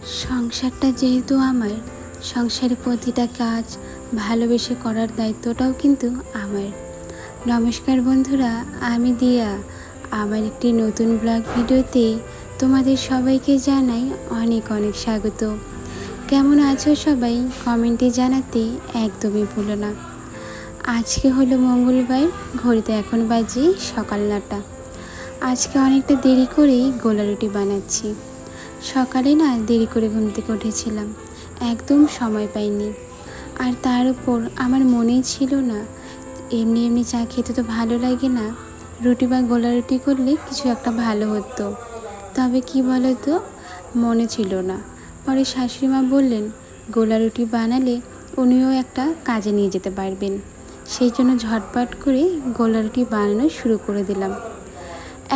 সংসারটা যেহেতু আমার, সংসারের প্রতিটা কাজ ভালোবেসে করার দায়িত্বটাও কিন্তু আমার। নমস্কার বন্ধুরা, আমি দিয়া। আমার একটি নতুন ব্লগ ভিডিওতে তোমাদের সবাইকে জানাই অনেক অনেক স্বাগত। কেমন আছো সবাই কমেন্টে জানাতে একদমই ভুলো না। আজকে হলো মঙ্গলবার, ঘড়িতে এখন বাজে সকাল 9টা। আজকে অনেকটা দেরি করেই গোলা রুটি বানাচ্ছি। সকালে না দেরি করে ঘুম থেকে উঠেছিলাম, একদম সময় পাইনি। আর তার উপর আমার মনেই ছিল না, এমনি এমনি চা খেতে তো ভালো লাগে না, রুটি বা গোলা রুটি করলে কিছু একটা ভালো হতো। তবে কি বলো তো, মনে ছিল না। পরে শাশুড়ি মা বললেন গোলা রুটি বানালে উনিও একটা কাজে নিয়ে যেতে পারবেন। সেই জন্য ঝটপট করে গোলা রুটি বানানো শুরু করে দিলাম।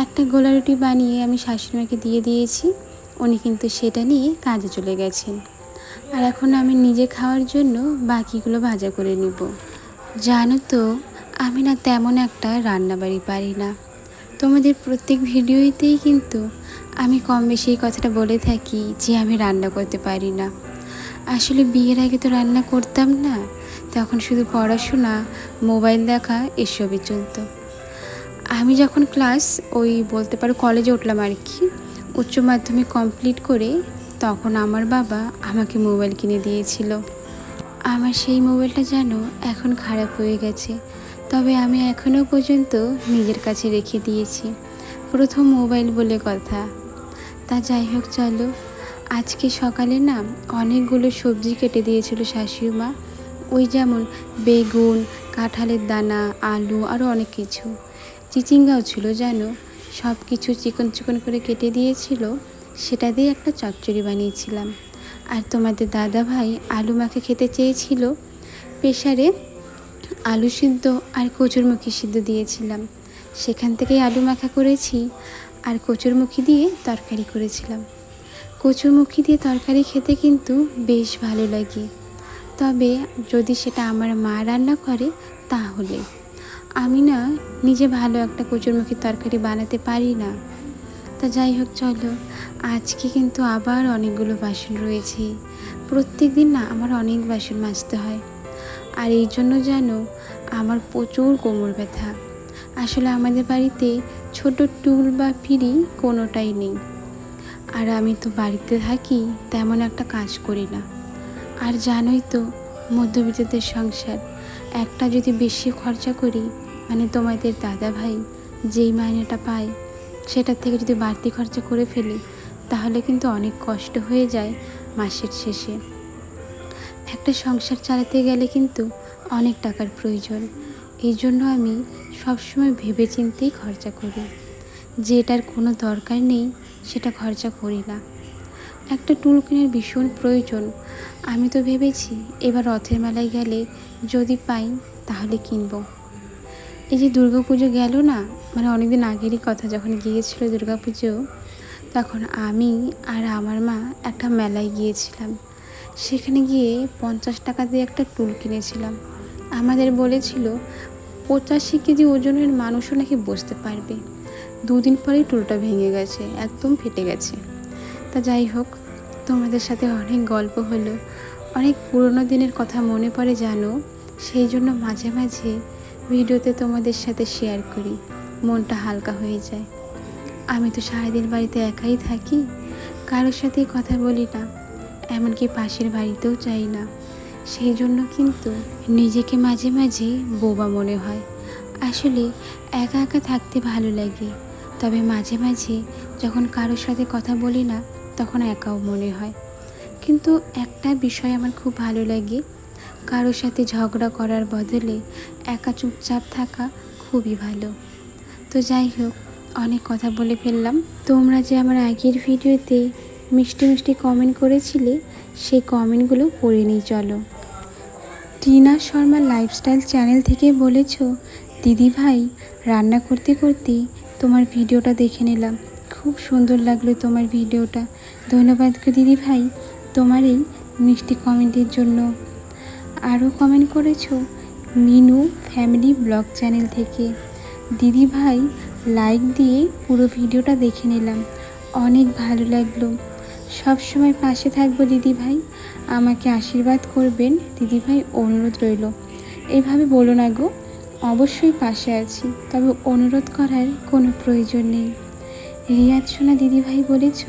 একটা গোলা রুটি বানিয়ে আমি শাশুড়িমাকে দিয়ে দিয়েছি, উনি কিন্তু সেটা নিয়ে কাজে চলে গেছেন। আর এখন আমি নিজে খাওয়ার জন্য বাকিগুলো ভাজা করে নিব। জানো তো, আমি না তেমন একটা রান্নাবাড়ি পারি না। তোমাদের প্রত্যেক ভিডিওতেই কিন্তু আমি কম বেশি এই কথাটা বলে থাকি যে আমি রান্না করতে পারি না। আসলে বিয়ের আগে তো রান্না করতাম না, তখন শুধু পড়াশোনা, মোবাইল দেখা এসবই চলতো। আমি যখন বলতে পারো কলেজে উঠলাম আর কি, উচ্চ মাধ্যমিক কমপ্লিট করে, তখন আমার বাবা আমাকে মোবাইল কিনে দিয়েছিল। আমার সেই মোবাইলটা যেন এখন খারাপ হয়ে গেছে, তবে আমি এখনও পর্যন্ত নিজের কাছে রেখে দিয়েছি। প্রথম মোবাইল বলে কথা। তা যাই হোক, চলো। আজকে সকালে না অনেকগুলো সবজি কেটে দিয়েছিল শাশুড়ি মা। ওই যেমন বেগুন, কাঁঠালের দানা, আলু, আরও অনেক কিছু। চিচিঙ্গাও ছিল জানো। সব কিছু চিকন চিকন করে কেটে দিয়েছিল, সেটা দিয়ে একটা চচ্চড়ি বানিয়েছিলাম। আর তোমাদের দাদা ভাই আলু মাখা খেতে চেয়েছিল, প্রেসারে আলু সিদ্ধ আর কচুরমুখী সিদ্ধ দিয়েছিলাম, সেখান থেকেই আলু মাখা করেছি। আর কচুরমুখী দিয়ে তরকারি করেছিলাম। কচুরমুখী দিয়ে তরকারি খেতে কিন্তু বেশ ভালো লাগে, তবে যদি সেটা আমার মা রান্না করে তাহলে। আমি না নিজে ভালো একটা কচুরমুখীর তরকারি বানাতে পারি না। তা যাই হোক, চলো। আজকে কিন্তু আবার অনেকগুলো বাসন রয়েছে। প্রত্যেক দিন না আমার অনেক বাসন মাজতে হয়। আর এই জন্য জানো, আমার প্রচুর কোমর ব্যথা। আসলে আমাদের বাড়িতে ছোট টুল বা পিঁড়ি কোনোটাই নেই। আর আমি তো বাড়িতে থাকি, তেমন একটা কাজ করি না। আর জানোই তো, মধ্যবিত্তদের সংসার, একটা যদি বেশি খরচা করি, মানে তোমাদের দাদা ভাই যেই মাইনেটা পায় সেটার থেকে যদি বাড়তি খরচা করে ফেলি, তাহলে কিন্তু অনেক কষ্ট হয়ে যায় মাসের শেষে। একটা সংসার চালাতে গেলে কিন্তু অনেক টাকার প্রয়োজন। এই জন্য আমি সবসময় ভেবে চিন্তেই খরচা করি। যেটার কোনো দরকার নেই সেটা খরচা করি না। একটা টুল কেনার ভীষণ প্রয়োজন। আমি তো ভেবেছি এবার রথের মেলায় গেলে যদি পাই তাহলে কিনবো। এই যে দুর্গাপুজো গেল না, মানে অনেকদিন আগেরই কথা, যখন গিয়েছিল দুর্গাপুজো, তখন আমি আর আমার মা একটা মেলায় গিয়েছিলাম। সেখানে গিয়ে 50 টাকা দিয়ে একটা টুল কিনেছিলাম। আমাদের বলেছিল 85 কেজি ওজনের মানুষও নাকি বসতে পারবে। 2 দিন পরেই টুলটা ভেঙে গেছে, একদম ফেটে গেছে। তা যাই হোক, তোমাদের সাথে অনেক গল্প হলো, অনেক পুরনো দিনের কথা মনে পড়ে জানো। সেই জন্য মাঝে মাঝে ভিডিওতে তোমাদের সাথে শেয়ার করি, মনটা হালকা হয়ে যায়। আমি তো সারাদিন বাড়িতে একাই থাকি, কারোর সাথেই কথা বলি না, এমনকি পাশের বাড়িতেও যাই না। সেই জন্য কিন্তু নিজেকে মাঝে মাঝে বোবা মনে হয়। আসলে একা একা থাকতে ভালো লাগে, তবে মাঝে মাঝে যখন কারোর সাথে কথা বলি না, তখন একাও মনে হয়। কিন্তু একটা বিষয় আমার খুব ভালো লাগে, কারোর সাথে ঝগড়া করার বদলে একা চুপচাপ থাকা খুবই ভালো। তো যাই হোক, অনেক কথা বলে ফেললাম। তোমরা যে আমার আগের ভিডিওতে মিষ্টি মিষ্টি কমেন্ট করেছিলে, সেই কমেন্টগুলো পড়ে নিই চলো। টিনা শর্মা লাইফস্টাইল চ্যানেল থেকে বলেছ, দিদি ভাই রান্না করতে করতে তোমার ভিডিওটা দেখে নিলাম, খুব সুন্দর লাগলো তোমার ভিডিওটা। ধন্যবাদ গো দিদি ভাই তোমার এই মিষ্টি কমেন্টের জন্য। আরও কমেন্ট করেছো মিনু ফ্যামিলি ব্লগ চ্যানেল থেকে, দিদি ভাই লাইক দিয়ে পুরো ভিডিওটা দেখে নিলাম, অনেক ভালো লাগলো। সব সময় পাশে থাকবো দিদিভাই, আমাকে আশীর্বাদ করবেন দিদিভাই, অনুরোধ রইল। এইভাবে বলো না গো, অবশ্যই পাশে আছি, তবে অনুরোধ করার কোনো প্রয়োজন নেই। রিয়াদ সোনা দিদিভাই বলেছ,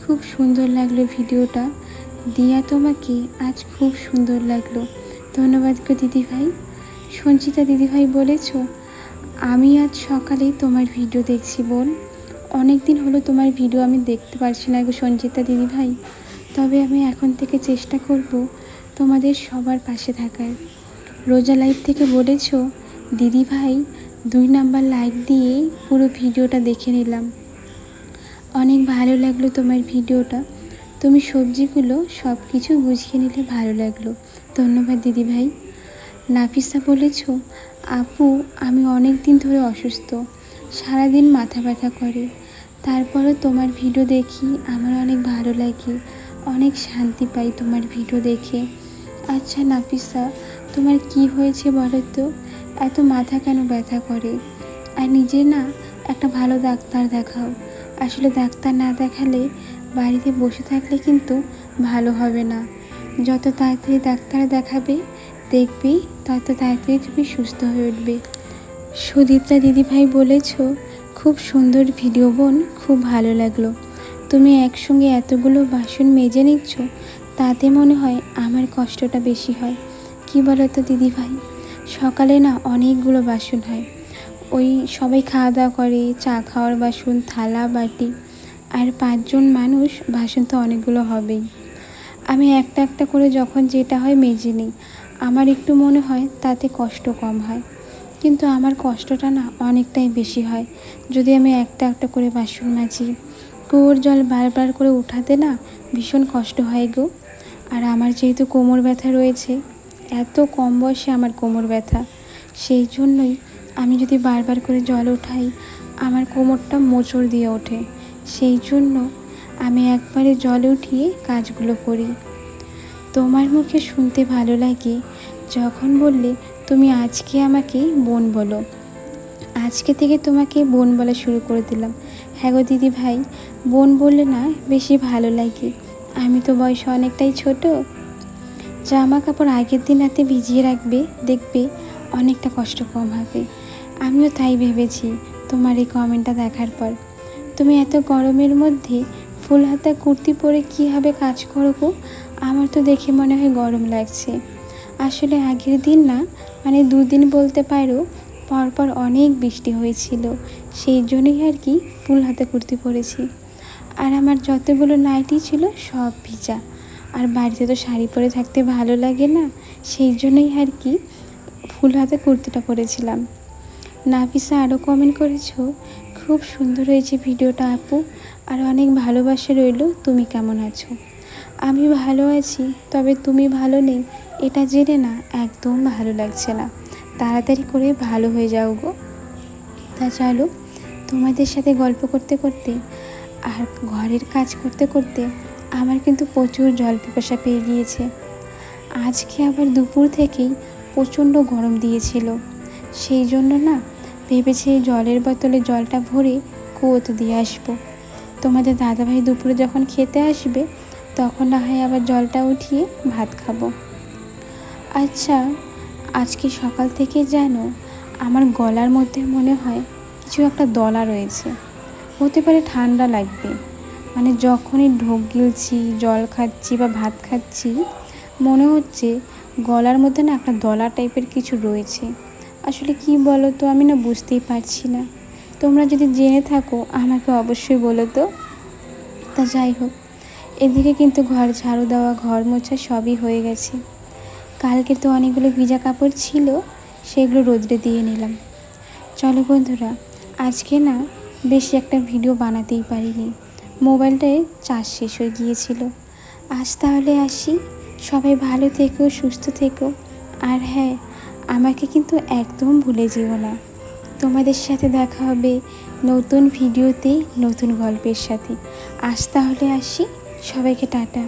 খুব সুন্দর লাগলো ভিডিওটা, দিয়া তোমাকে আজ খুব সুন্দর লাগলো, ধন্যবাদ গো দিদিভাই। সঞ্চিতা দিদিভাই বলেছ, আমি আজ সকালেই তোমার ভিডিও দেখছি বোন, অনেক দিন হলো তোমার ভিডিও আমি দেখতে পারছি না গো সঞ্চিতা দিদিভাই, তবে আমি এখন থেকে চেষ্টা করব তোমাদের সবার পাশে থাকার। রোজা লাইভ থেকে বলেছ, দিদিভাই 2 নাম্বার লাইক দিয়ে পুরো ভিডিওটা দেখে নিলাম, অনেক ভালো লাগলো তোমার ভিডিওটা, তুমি সবজিগুলো সব কিছু বুঝিয়ে নিলে ভালো লাগলো, ধন্যবাদ দিদিভাই। নাফিসা বলেছ, আপু আমি অনেক দিন ধরে অসুস্থ, সারাদিন মাথা ব্যথা করে, তারপরও তোমার ভিডিও দেখি আমার অনেক ভালো লাগে, অনেক শান্তি পাই তোমার ভিডিও দেখে। আচ্ছা নাফিসা, তোমার কি হয়েছে বলো তো, এত মাথা কেন ব্যথা করে? আর নিজে না একটা ভালো ডাক্তার দেখাও, আসলে ডাক্তার না দেখালে বাড়িতে বসে থাকলে কিন্তু ভালো হবে না, যত তাড়াতাড়ি ডাক্তার দেখাবে দেখবি তত তাড়াতাড়ি তুমি সুস্থ হয়ে উঠবে। সুদীপ্তা দিদিভাই বলেছ, খুব সুন্দর ভিডিও বোন, খুব ভালো লাগলো, তুমি একসঙ্গে এতগুলো বাসন মেজে নিচ্ছ, তাতে মনে হয় আমার কষ্টটা বেশি হয়। কি বলো তো দিদিভাই, সকালে না অনেকগুলো বাসন হয়, ওই সবাই খাওয়া দাওয়া করে, চা খাওয়ার বাসন, থালা বাটি, আর 5 জন মানুষ, বাসন তো অনেকগুলো হবেই। আমি একটা একটা করে যখন যেটা হয় মেজে নিই, আমার একটু মনে হয় তাতে কষ্ট কম হয়, কিন্তু আমার কষ্টটা না অনেকটাই বেশি হয় যদি আমি একটা একটা করে বাসন মাজি। কুয়োর জল বারবার করে উঠাতে না ভীষণ কষ্ট হয় গো। আর আমার যেহেতু কোমর ব্যথা রয়েছে, এত কম বয়সে আমার কোমর ব্যথা, সেই জন্যই আমি যদি বারবার করে জল উঠাই আমার কোমরটা মোচড় দিয়ে ওঠে, সেই জন্য আমি একবারে জল উঠিয়ে কাজগুলো করি। তোমার মুখে শুনতে ভালো লাগে যখন বললে তুমি আজকে আমাকে বোন বলো, আজকে থেকে তোমাকে বোন বলা শুরু করে দিলাম। হ্যাঁ গো দিদি ভাই, বোন বললে না বেশি ভালো লাগে, আমি তো বয়সে অনেকটাই ছোট। জামা কাপড় আগের দিন রাতে ভিজিয়ে রাখবে, দেখবে অনেকটা কষ্ট কম হবে। আমিও তাই ভেবেছি তোমার এই কমেন্টটা দেখার পর। তুমি এত গরমের মধ্যে ফুল হাতা কুর্তি পরে কীভাবে কাজ করো গো, আমার তো দেখে মনে হয় গরম লাগছে। আসলে আগের দিন না, মানে 2 দিন বলতে পারো, পরপর অনেক বৃষ্টি হয়েছিল, সেই জন্যই আর কি ফুল হাতা কুর্তি পরেছি। আর আমার যতগুলো নাইটি ছিল সব ভিজা, আর বাড়িতে তো শাড়ি পরে থাকতে ভালো লাগে না, সেই জন্যই আর কি ফুল হাতা কুর্তিটা পরেছিলাম। নাফিসা আরও কমেন্ট করেছো, খুব সুন্দর হয়েছে ভিডিওটা আপু, আর অনেক ভালোবাসা রইল, তুমি কেমন আছো? আমি ভালো আছি, তবে তুমি ভালো নেই এটা জেনে না একদম ভালো লাগছে না, তাড়াতাড়ি করে ভালো হয়ে যাও গো। তা চলো, তোমাদের সাথে গল্প করতে করতে আর ঘরের কাজ করতে করতে আমার কিন্তু প্রচুর জল পিপাসা পেয়ে গিয়েছে। আজকে আবার দুপুর থেকেই প্রচণ্ড গরম দিয়েছিল, সেই জন্য না ভেবেছি জলের বোতলে জলটা ভরে কুয়োতে দিয়ে আসবো। তোমাদের দাদাভাই দুপুরে যখন খেতে আসবে তখন না হয় আবার জলটা উঠিয়ে ভাত খাবো। আচ্ছা, আজকে সকাল থেকে জানো আমার গলার মধ্যে মনে হয় কিছু একটা দলা রয়েছে, হতে পারে ঠান্ডা লাগবে, মানে যখনই ঢোক গিলছি, জল খাচ্ছি বা ভাত খাচ্ছি, মনে হচ্ছে গলার মধ্যে না একটা দলা টাইপের কিছু রয়েছে। আসলে কি বলো তো, আমি না বুঝতেই পারছি না, তোমরা যদি জেনে থাকো আমাকে অবশ্যই বলো তো। তা যাই হোক, এদিকে কিন্তু ঘর ঝাড়ু দেওয়া, ঘর মোছা সবই হয়ে গেছে। কালকে তো অনেকগুলো ভিজা কাপড় ছিল, সেগুলো রোদ্রে দিয়ে নিলাম। চলো বন্ধুরা, আজকে না বেশি একটা ভিডিও বানাতেই পারিনি, মোবাইলটায় চার্জ শেষ হয়ে গিয়েছিল। আজ তাহলে আসি, সবাই ভালো থেকো, সুস্থ থেকো, আর হ্যাঁ, আমাকে কিন্তু একদম ভুলে যেও না। তোমাদের সাথে দেখা হবে নতুন ভিডিওতে, নতুন গল্পের সাথে। আজ তাহলে আসি, সবাইকে টাটা।